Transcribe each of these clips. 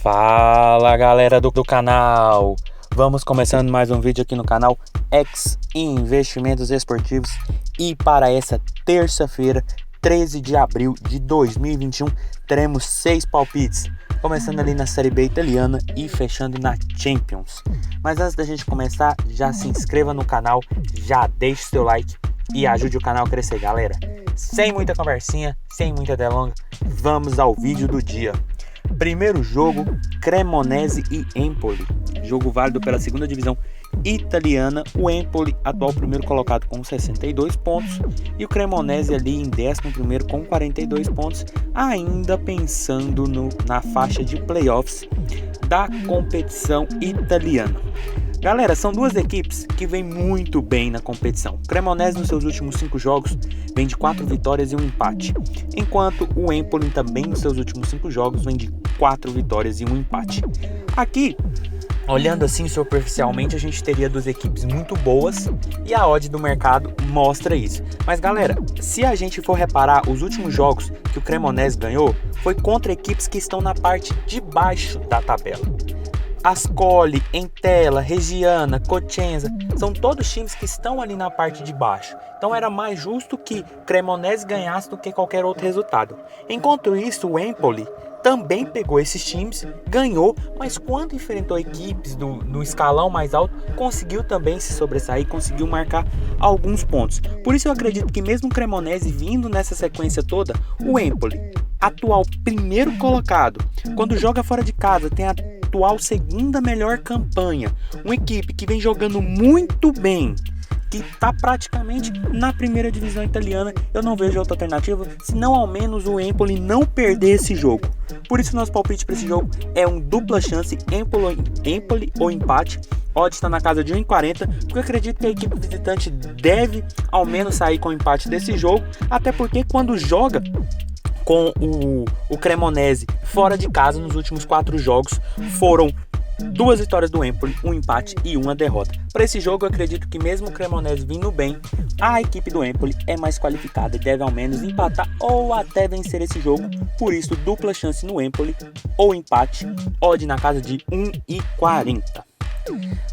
Fala galera do canal, vamos começando mais um vídeo aqui no canal X Investimentos Esportivos. E para essa terça-feira, 13 de abril de 2021, teremos 6 palpites, começando ali na Série B italiana e fechando na Champions. Mas antes da gente começar, já se inscreva no canal, já deixe seu like e ajude o canal a crescer, galera. Sem muita conversinha, sem muita delonga, vamos ao vídeo do dia. Primeiro jogo, Cremonese e Empoli, jogo válido pela segunda divisão italiana. O Empoli, atual primeiro colocado, com 62 pontos, e o Cremonese ali em 11º com 42 pontos, ainda pensando na faixa de playoffs da competição italiana. Galera, são duas equipes que vêm muito bem na competição. O Cremonese, nos seus últimos 5 jogos, vem de 4 vitórias e 1 empate, enquanto o Empoli também nos seus últimos 5 jogos vem de 4 vitórias e 1 empate. Aqui, olhando assim superficialmente, a gente teria duas equipes muito boas e a odd do mercado mostra isso. Mas galera, se a gente for reparar, os últimos jogos que o Cremonese ganhou foi contra equipes que estão na parte de baixo da tabela. Ascoli, Entella, Reggiana, Cosenza, são todos times que estão ali na parte de baixo. Então era mais justo que Cremonese ganhasse do que qualquer outro resultado. Enquanto isso, o Empoli também pegou esses times, ganhou, mas quando enfrentou equipes no escalão mais alto, conseguiu também se sobressair, conseguiu marcar alguns pontos. Por isso eu acredito que mesmo o Cremonese vindo nessa sequência toda, o Empoli, atual primeiro colocado, quando joga fora de casa, tem a atual segunda melhor campanha, uma equipe que vem jogando muito bem, que está praticamente na primeira divisão italiana, eu não vejo outra alternativa, senão ao menos o Empoli não perder esse jogo. Por isso nosso palpite para esse jogo é um dupla chance, Empoli ou empate. Odd está na casa de 1,40, porque eu acredito que a equipe visitante deve ao menos sair com o empate desse jogo, até porque quando joga com o Cremonese fora de casa, nos últimos 4 jogos foram 2 vitórias do Empoli, 1 empate e 1 derrota. Para esse jogo eu acredito que mesmo o Cremonese vindo bem, a equipe do Empoli é mais qualificada e deve ao menos empatar ou até vencer esse jogo. Por isso, dupla chance no Empoli ou empate, odd na casa de 1,40.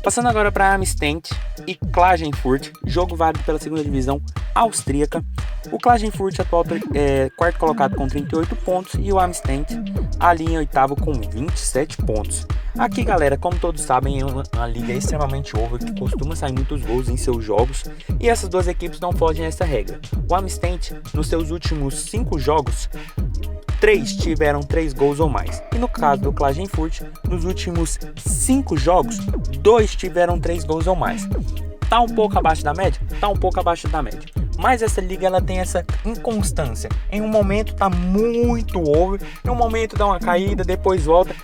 Passando agora para Amstetten e Klagenfurt, jogo válido pela segunda divisão austríaca. O Klagenfurt atual quarto colocado com 38 pontos e o Amstetten ali em oitavo com 27 pontos. Aqui, galera, como todos sabem, é uma liga extremamente over, que costuma sair muitos gols em seus jogos, e essas duas equipes não fogem a essa regra. O Amstetten, nos seus últimos 5 jogos, 3 tiveram 3 gols ou mais. E no caso do Klagenfurt, nos últimos 5 jogos, 2 tiveram 3 gols ou mais. Tá um pouco abaixo da média? Tá um pouco abaixo da média. Mas essa liga ela tem essa inconstância. Em um momento tá muito over, em um momento dá uma caída, depois volta.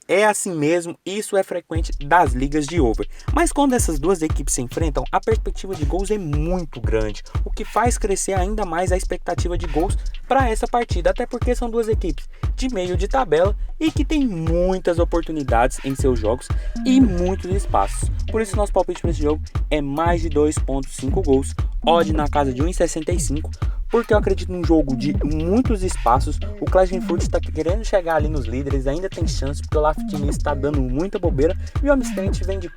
É assim mesmo, isso é frequente das ligas de over. Mas quando essas duas equipes se enfrentam, a perspectiva de gols é muito grande, o que faz crescer ainda mais a expectativa de gols para essa partida, até porque são duas equipes de meio de tabela e que tem muitas oportunidades em seus jogos e muitos espaços. Por isso nosso palpite para esse jogo é mais de 2,5 gols, odd na casa de 1,65. Porque eu acredito num jogo de muitos espaços. O Klagenfurt está querendo chegar ali nos líderes, ainda tem chance, porque o Lafitini está dando muita bobeira, e o Amstetten vem de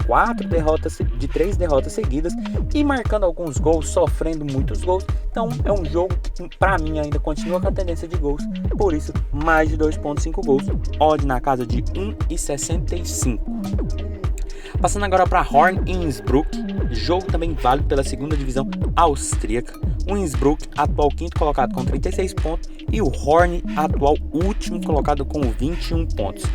3 derrotas seguidas e marcando alguns gols, sofrendo muitos gols. Então é um jogo que para mim ainda continua com a tendência de gols, por isso mais de 2,5 gols, odd na casa de 1,65. Passando agora para Horn e Innsbruck, jogo também válido pela segunda divisão austríaca. O Innsbruck, atual quinto colocado com 36 pontos, e o Horn, atual último colocado com 21 pontos.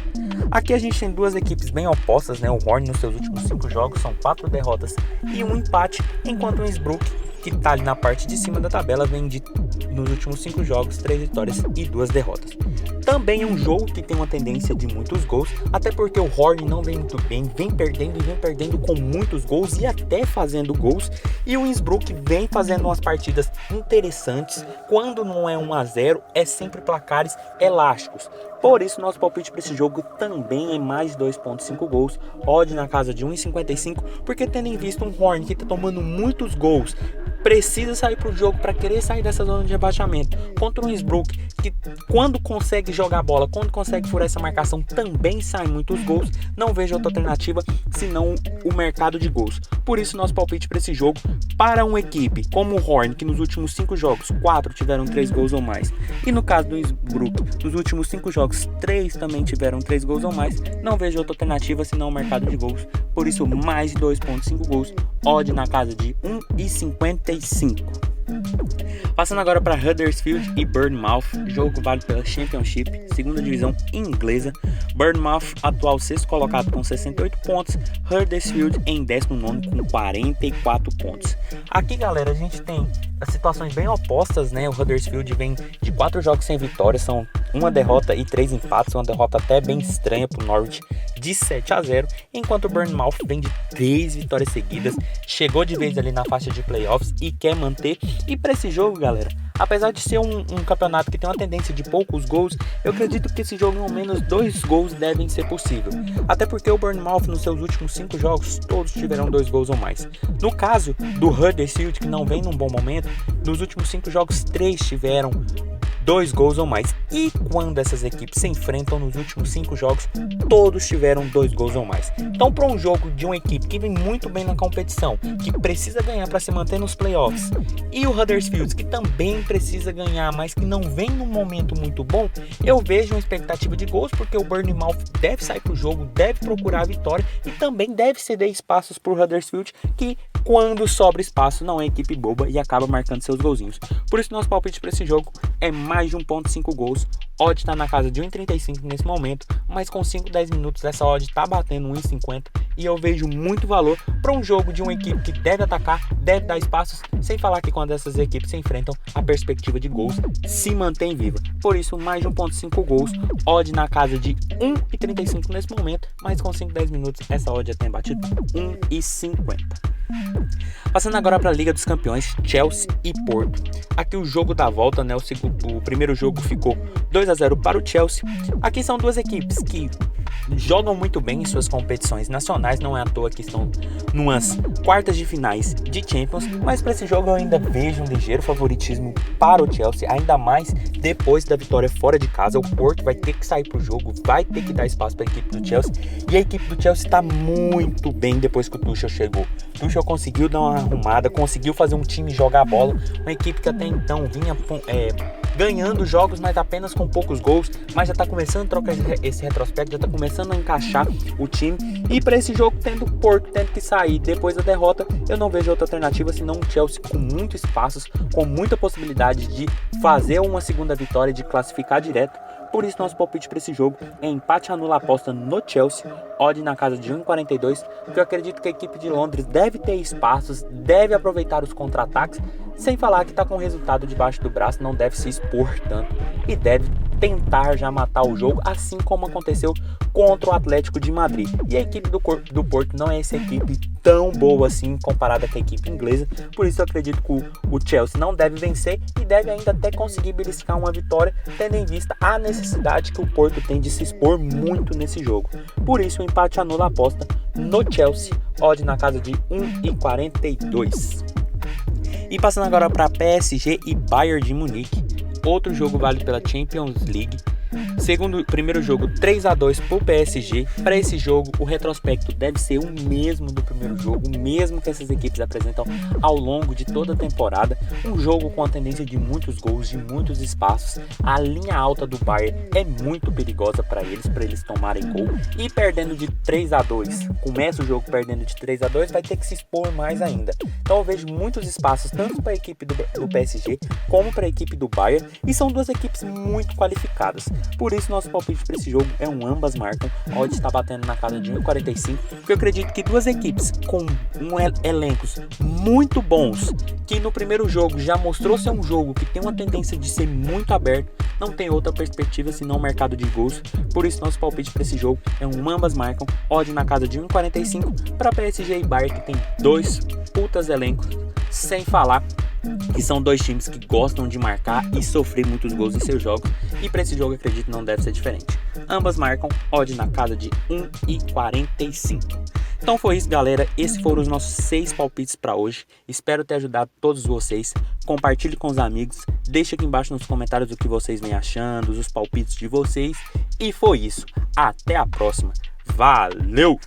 Aqui a gente tem duas equipes bem opostas, né? O Horn nos seus últimos 5 jogos são 4 derrotas e 1 empate, enquanto o Innsbruck, que está ali na parte de cima da tabela, vem nos últimos 5 jogos 3 vitórias e 2 derrotas. Também é um jogo que tem uma tendência de muitos gols, até porque o Horn não vem muito bem, vem perdendo com muitos gols e até fazendo gols, e o Innsbruck vem fazendo umas partidas interessantes. Quando não é 1-0, é sempre placares elásticos. Por isso nosso palpite para esse jogo também é mais de 2,5 gols, odd na casa de 1,55, porque tendo em vista um Horn que está tomando muitos gols, precisa sair pro jogo para querer sair dessa zona de rebaixamento. Contra o Innsbruck, que quando consegue jogar bola, quando consegue furar essa marcação, também sai muitos gols. Não vejo outra alternativa senão o mercado de gols. Por isso, nosso palpite para esse jogo, para uma equipe como o Horn, que nos últimos 5 jogos, 4 tiveram 3 gols ou mais. E no caso do Innsbruck, nos últimos 5 jogos, 3 também tiveram 3 gols ou mais. Não vejo outra alternativa senão o mercado de gols. Por isso, mais de 2,5 gols. Odd na casa de 1,55. Passando agora para Huddersfield e Bournemouth, jogo válido pela Championship, segunda divisão inglesa. Bournemouth, atual sexto colocado com 68 pontos, Huddersfield em 19º com 44 pontos. Aqui, galera, a gente tem as situações bem opostas, né? O Huddersfield vem de 4 jogos sem vitória, são uma derrota e 3 empates, uma derrota até bem estranha para o Norwich de 7-0, enquanto o Bournemouth vem de 3 vitórias seguidas, chegou de vez ali na faixa de playoffs e quer manter. E para esse jogo, galera, apesar de ser um campeonato que tem uma tendência de poucos gols, eu acredito que esse jogo, ao menos 2 gols devem ser possível. Até porque o Bournemouth, nos seus últimos 5 jogos, todos tiveram 2 gols ou mais. No caso do Huddersfield, que não vem num bom momento, nos últimos 5 jogos, 3 tiveram 2 gols ou mais. E quando essas equipes se enfrentam nos últimos 5 jogos, todos tiveram 2 gols ou mais. Então, para um jogo de uma equipe que vem muito bem na competição, que precisa ganhar para se manter nos playoffs, e o Huddersfield, que também precisa ganhar, mas que não vem num momento muito bom, eu vejo uma expectativa de gols, porque o Bournemouth deve sair para o jogo, deve procurar a vitória e também deve ceder espaços para o Huddersfield, que quando sobra espaço não é equipe boba e acaba marcando seus golzinhos. Por isso, nosso palpite para esse jogo é mais de 1,5 gols. Odd está na casa de 1,35 nesse momento, mas com 5, 10 minutos essa odd está batendo 1,50 e eu vejo muito valor para um jogo de uma equipe que deve atacar, deve dar espaços, sem falar que quando essas equipes se enfrentam, a perspectiva de gols se mantém viva. Por isso, mais de 1,5 gols, odd na casa de 1,35 nesse momento, mas com 5, 10 minutos essa odd já tem batido 1,50. Passando agora para a Liga dos Campeões, Chelsea e Porto. Aqui o jogo da volta, né? O primeiro jogo ficou 2-0 para o Chelsea. Aqui são duas equipes que jogam muito bem em suas competições nacionais, não é à toa que estão numas quartas de finais de Champions, mas para esse jogo eu ainda vejo um ligeiro favoritismo para o Chelsea, ainda mais depois da vitória fora de casa. O Porto vai ter que sair para o jogo, vai ter que dar espaço para a equipe do Chelsea, e a equipe do Chelsea está muito bem depois que o Tuchel chegou. O Tuchel conseguiu dar uma arrumada, conseguiu fazer um time jogar a bola, uma equipe que até então vinha ganhando jogos, mas apenas com poucos gols, mas já está começando a trocar esse retrospecto, já está começando a encaixar o time. E para esse jogo, tendo o Porto tendo que sair depois da derrota, eu não vejo outra alternativa senão o Chelsea com muitos espaços, com muita possibilidade de fazer uma segunda vitória e de classificar direto. Por isso, nosso palpite para esse jogo é empate anula aposta no Chelsea, odd na casa de 1,42, porque eu acredito que a equipe de Londres deve ter espaços, deve aproveitar os contra-ataques, sem falar que está com o resultado debaixo do braço, não deve se expor tanto e deve tentar já matar o jogo, assim como aconteceu contra o Atlético de Madrid. E a equipe do Porto não é essa equipe tão boa assim comparada com a equipe inglesa, por isso eu acredito que o Chelsea não deve vencer e deve ainda até conseguir beliscar uma vitória, tendo em vista a necessidade que o Porto tem de se expor muito nesse jogo. Por isso o empate anula a aposta no Chelsea, odd na casa de 1,42. E passando agora para PSG e Bayern de Munique, outro jogo válido pela Champions League. Primeiro jogo 3-2 para o PSG. Para esse jogo, o retrospecto deve ser o mesmo do primeiro jogo, o mesmo que essas equipes apresentam ao longo de toda a temporada. Um jogo com a tendência de muitos gols, de muitos espaços. A linha alta do Bayern é muito perigosa para eles tomarem gol. E perdendo de 3-2, começa o jogo perdendo de 3-2, vai ter que se expor mais ainda. Então eu vejo muitos espaços, tanto para a equipe do PSG como para a equipe do Bayern. E são duas equipes muito qualificadas. Por isso, nosso palpite para esse jogo é um ambas marcam. A odd está batendo na casa de 1,45, porque eu acredito que duas equipes com elencos muito bons, que no primeiro jogo já mostrou ser um jogo que tem uma tendência de ser muito aberto, não tem outra perspectiva senão o mercado de gols. Por isso, nosso palpite para esse jogo é um ambas marcam. Odd na casa de 1,45 para PSG e Bayern, que tem dois putas elencos, sem falar que são dois times que gostam de marcar e sofrer muitos gols em seus jogos, e para esse jogo acredito não deve ser diferente. Ambas marcam, odd na casa de 1,45. Então foi isso, galera. Esses foram os nossos 6 palpites para hoje. Espero ter ajudado todos vocês. Compartilhe com os amigos. Deixe aqui embaixo nos comentários o que vocês vêm achando, os palpites de vocês. E foi isso. Até a próxima. Valeu!